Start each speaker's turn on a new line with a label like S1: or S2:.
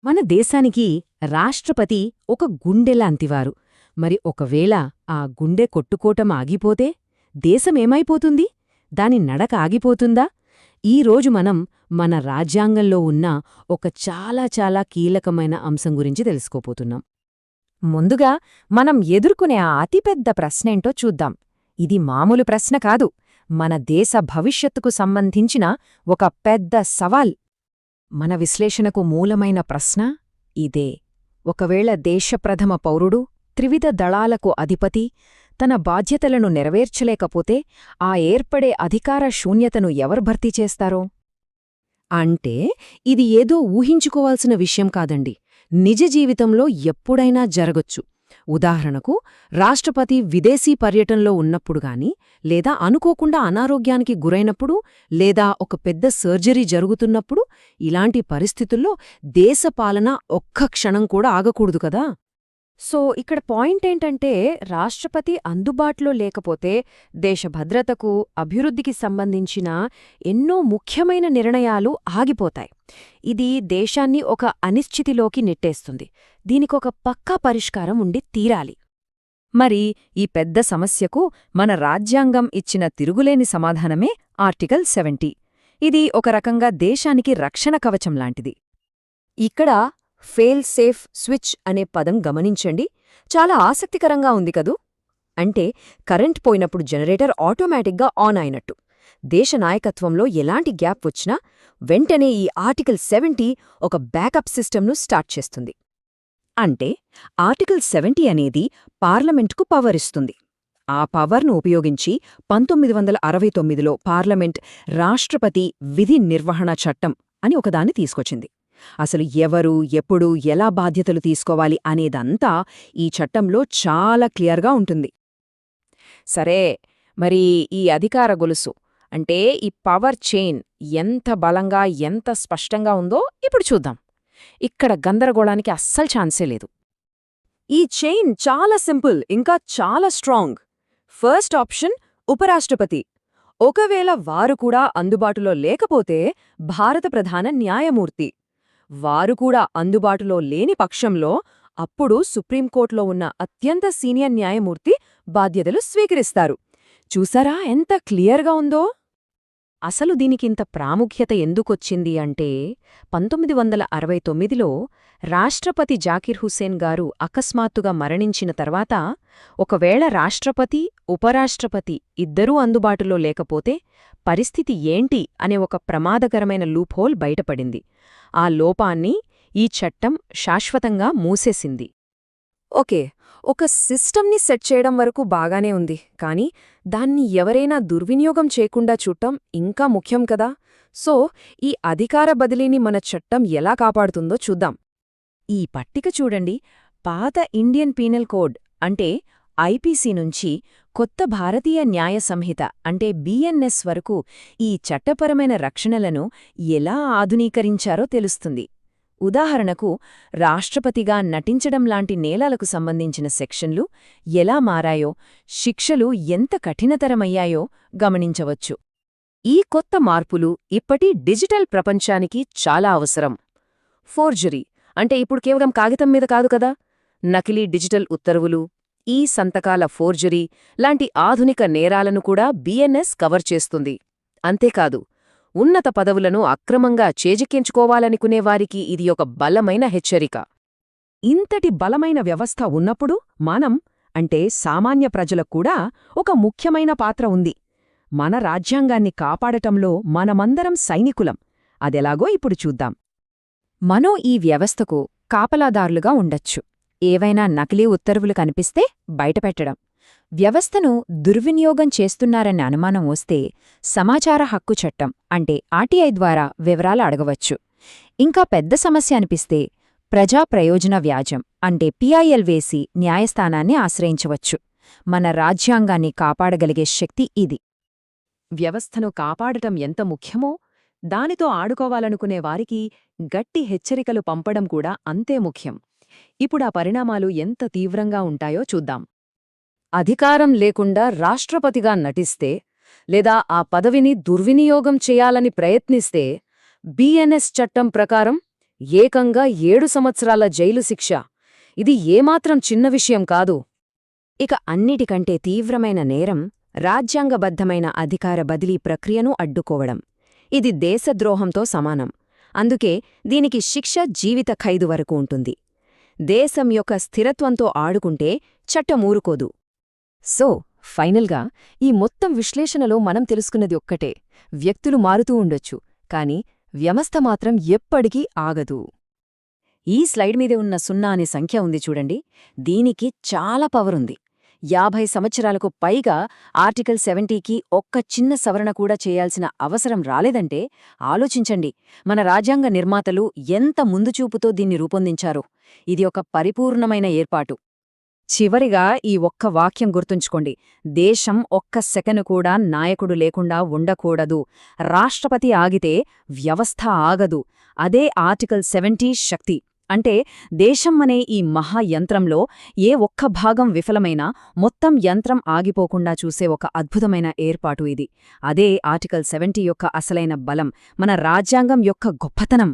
S1: మన దేశానికి రాష్ట్రపతి ఒక గుండెలాంటివారు. మరి ఒకవేళ ఆ గుండె కొట్టుకోటం ఆగిపోతే దేశమేమైపోతుంది? దాని నడక ఆగిపోతుందా? ఈరోజు మనం మన రాజ్యాంగంలో ఉన్న ఒక చాలా చాలా కీలకమైన అంశం గురించి తెలుసుకోపోతున్నాం.
S2: ముందుగా మనం ఎదుర్కొనే ఆ అతిపెద్ద ప్రశ్నేంటో చూద్దాం. ఇది మామూలు ప్రశ్న కాదు, మన దేశ భవిష్యత్తుకు సంబంధించిన ఒక పెద్ద సవాల్. మన విశ్లేషణకు మూలమైన ప్రశ్న ఇదే. ఒకవేళ దేశప్రథమ పౌరుడు, త్రివిధ దళాలకు అధిపతి తన బాధ్యతలను నెరవేర్చలేకపోతే ఆ ఏర్పడే అధికార శూన్యతను ఎవరు భర్తీ చేస్తారో?
S1: అంటే ఇది ఏదో ఊహించుకోవాల్సిన విషయం కాదండి, నిజ జీవితంలో ఎప్పుడైనా జరగొచ్చు. ఉదాహరణకు రాష్ట్రపతి విదేశీ పర్యటనలో ఉన్నప్పుడుగాని, లేదా అనుకోకుండా అనారోగ్యానికి గురైనప్పుడు, లేదా ఒక పెద్ద సర్జరీ జరుగుతున్నప్పుడు, ఇలాంటి పరిస్థితుల్లో దేశ పాలన ఒక్క క్షణం కూడా ఆగకూడదు కదా.
S2: సో ఇక్కడ పాయింటేంటంటే, రాష్ట్రపతి అందుబాటులో లేకపోతే దేశ భద్రతకు, అభివృద్ధికి సంబంధించిన ఎన్నో ముఖ్యమైన నిర్ణయాలు ఆగిపోతాయి. ఇది దేశాన్ని ఒక అనిశ్చితిలోకి నెట్టేస్తుంది. దీనికొక పక్కా పరిష్కారం ఉండి తీరాలి. మరి ఈ పెద్ద సమస్యకు మన రాజ్యాంగం ఇచ్చిన తిరుగులేని సమాధానమే ఆర్టికల్ 70. ఇది ఒక రకంగా దేశానికి రక్షణ కవచంలాంటిది. ఇక్కడ ఫెయిల్ సేఫ్ స్విచ్ అనే పదం గమనించండి, చాలా ఆసక్తికరంగా ఉంది కదూ. అంటే కరెంట్ పోయినప్పుడు జనరేటర్ ఆటోమేటిక్గా ఆన్ అయినట్టు. దేశ నాయకత్వంలో ఎలాంటి గ్యాప్ వచ్చినా వెంటనే ఈ ఆర్టికల్ 70 ఒక బ్యాకప్ సిస్టమ్ను స్టార్ట్ చేస్తుంది. అంటే ఆర్టికల్ 70 అనేది పార్లమెంట్కు పవర్ ఇస్తుంది. ఆ పవర్ను ఉపయోగించి 1969లో పార్లమెంట్ రాష్ట్రపతి విధి నిర్వహణ చట్టం అని ఒకదాన్ని తీసుకొచ్చింది. అసలు ఎవరు, ఎప్పుడు, ఎలా బాధ్యతలు తీసుకోవాలి అనేదంతా ఈ చట్టంలో చాలా క్లియర్గా ఉంటుంది. సరే, మరి ఈ అధికార గొలుసు అంటే ఈ పవర్ చైన్ ఎంత బలంగా, ఎంత స్పష్టంగా ఉందో ఇప్పుడు చూద్దాం. ఇక్కడ గందరగోళానికి అస్సలు ఛాన్సే లేదు. ఈ చైన్ చాలా సింపుల్, ఇంకా చాలా స్ట్రాంగ్. ఫస్ట్ ఆప్షన్ ఉపరాష్ట్రపతి. ఒకవేళ వారు కూడా అందుబాటులో లేకపోతే భారత ప్రధాన న్యాయమూర్తి. వారు కూడా అందుబాటులో లేని పక్షంలో అప్పుడు సుప్రీంకోర్టులో ఉన్న అత్యంత సీనియర్ న్యాయమూర్తి బాధ్యతలు స్వీకరిస్తారు. చూసారా ఎంత క్లియర్గా ఉందో? అసలు దీనికింత ప్రాముఖ్యత ఎందుకొచ్చింది అంటే, 1969లో రాష్ట్రపతి జాకిర్ హుస్సేన్ గారు అకస్మాత్తుగా మరణించిన తర్వాత ఒకవేళ రాష్ట్రపతి, ఉపరాష్ట్రపతి ఇద్దరూ అందుబాటులో లేకపోతే పరిస్థితి ఏంటి అనే ఒక ప్రమాదకరమైన లూప్హోల్ బయటపడింది. ఆ లోపాన్ని ఈ చట్టం శాశ్వతంగా మూసేసింది. ఓకే, ఒక సిస్టమ్ని సెట్ చేయడం వరకు బాగానే ఉంది, కానీ దాన్ని ఎవరైనా దుర్వినియోగం చేయకుండా చూడటం ఇంకా ముఖ్యం కదా. సో ఈ అధికార బదిలీని మన చట్టం ఎలా కాపాడుతుందో చూద్దాం. ఈ పట్టిక చూడండి. పాత ఇండియన్ పీనల్ కోడ్ అంటే ఐపీసీ నుంచి కొత్త భారతీయ న్యాయ సంహిత అంటే బిఎన్ఎస్ వరకు ఈ చట్టపరమైన రక్షణలను ఎలా ఆధునీకరించారో తెలుస్తుంది. ఉదాహరణకు రాష్ట్రపతిగా నటించడం లాంటి నేరాలకు సంబంధించిన సెక్షన్లు ఎలా మారాయో, శిక్షలు ఎంత కఠినతరమయ్యాయో గమనించవచ్చు. ఈ కొత్త మార్పులు ఇప్పటి డిజిటల్ ప్రపంచానికి చాలా అవసరం. ఫోర్జరీ అంటే ఇప్పుడు కేవలం కాగితం మీద కాదు కదా, నకిలీ డిజిటల్ ఉత్తర్వులు, ఈ సంతకాల ఫోర్జరీ లాంటి ఆధునిక నేరాలను కూడా బిఎన్ఎస్ కవర్ చేస్తుంది. అంతేకాదు, ఉన్నత పదవులను అక్రమంగా చేజిక్కించుకోవాలనుకునేవారికి ఇది ఒక బలమైన హెచ్చరిక. ఇంతటి బలమైన వ్యవస్థ ఉన్నప్పుడు మనం అంటే సామాన్య ప్రజలక్కూడా ఒక ముఖ్యమైన పాత్ర ఉంది. మన రాజ్యాంగాన్ని కాపాడటంలో మనమందరం సైనికులం. అదెలాగో ఇప్పుడు చూద్దాం. మనం ఈ వ్యవస్థకు కాపలాదారులుగా ఉండొచ్చు. ఏవైనా నకిలీ ఉత్తర్వులు కనిపిస్తే బయటపెట్టడం, వ్యవస్థను దుర్వినియోగం చేస్తున్నారన్న అనుమానం వస్తే సమాచార హక్కు చట్టం అంటే ఆర్టీఐ ద్వారా వివరాలు అడగవచ్చు. ఇంకా పెద్ద సమస్య అనిపిస్తే ప్రజా ప్రయోజన వ్యాజ్యం అంటే పిఐఎల్ వేసి న్యాయస్థానాన్ని ఆశ్రయించవచ్చు. మన రాజ్యాంగాన్ని కాపాడగలిగే శక్తి ఇది. వ్యవస్థను కాపాడటం ఎంత ముఖ్యమో, దానితో ఆడుకోవాలనుకునే వారికి గట్టి హెచ్చరికలు పంపడం కూడా అంతే ముఖ్యం. ఇప్పుడా పరిణామాలు ఎంత తీవ్రంగా ఉంటాయో చూద్దాం. అధికారం లేకుండా రాష్ట్రపతిగా నటిస్తే, లేదా ఆ పదవిని దుర్వినియోగం చేయాలని ప్రయత్నిస్తే బిఎన్ఎస్ చట్టం ప్రకారం
S1: ఏకంగా 7 సంవత్సరాల జైలు శిక్ష. ఇది ఏమాత్రం చిన్న విషయం కాదు.
S2: ఇక అన్నిటికంటే తీవ్రమైన నేరం రాజ్యాంగబద్ధమైన అధికార బదిలీ ప్రక్రియను అడ్డుకోవడం. ఇది దేశద్రోహంతో సమానం. అందుకే దీనికి శిక్ష జీవిత ఖైదు వరకు ఉంటుంది. దేశం యొక్క స్థిరత్వంతో ఆడుకుంటే చట్టమూరుకోదు.
S3: సో ఫైనల్గా ఈ మొత్తం విశ్లేషణలో మనం తెలుసుకున్నది ఒక్కటే: వ్యక్తులు మారుతూ ఉండొచ్చు, కాని వ్యవస్థ మాత్రం ఎప్పటికీ ఆగదు.
S2: ఈ స్లైడ్ మీద ఉన్న 0 అనే సంఖ్య ఉంది చూడండి, దీనికి చాలా పవరుంది. 50 సంవత్సరాలకు పైగా ఆర్టికల్ 70కి ఒక్క చిన్న సవరణ కూడా చేయాల్సిన అవసరం రాలేదంటే ఆలోచించండి, మన రాజ్యాంగ నిర్మాతలు ఎంత ముందుచూపుతో దీన్ని రూపొందించారో. ఇది ఒక పరిపూర్ణమైన ఏర్పాటు.
S1: చివరిగా ఈ ఒక్క వాక్యం గుర్తుంచుకోండి: దేశం ఒక్క సెకను కూడా నాయకుడు లేకుండా ఉండకూడదు. రాష్ట్రపతి ఆగితే వ్యవస్థ ఆగదు. అదే ఆర్టికల్ 70 శక్తి. అంటే దేశం అనే ఈ మహాయంత్రంలో ఏ ఒక్క భాగం విఫలమైనా మొత్తం యంత్రం ఆగిపోకుండా చూసే ఒక అద్భుతమైన ఏర్పాటు ఇది. అదే ఆర్టికల్ 70 యొక్క అసలైన బలం, మన రాజ్యాంగం యొక్క గొప్పతనం.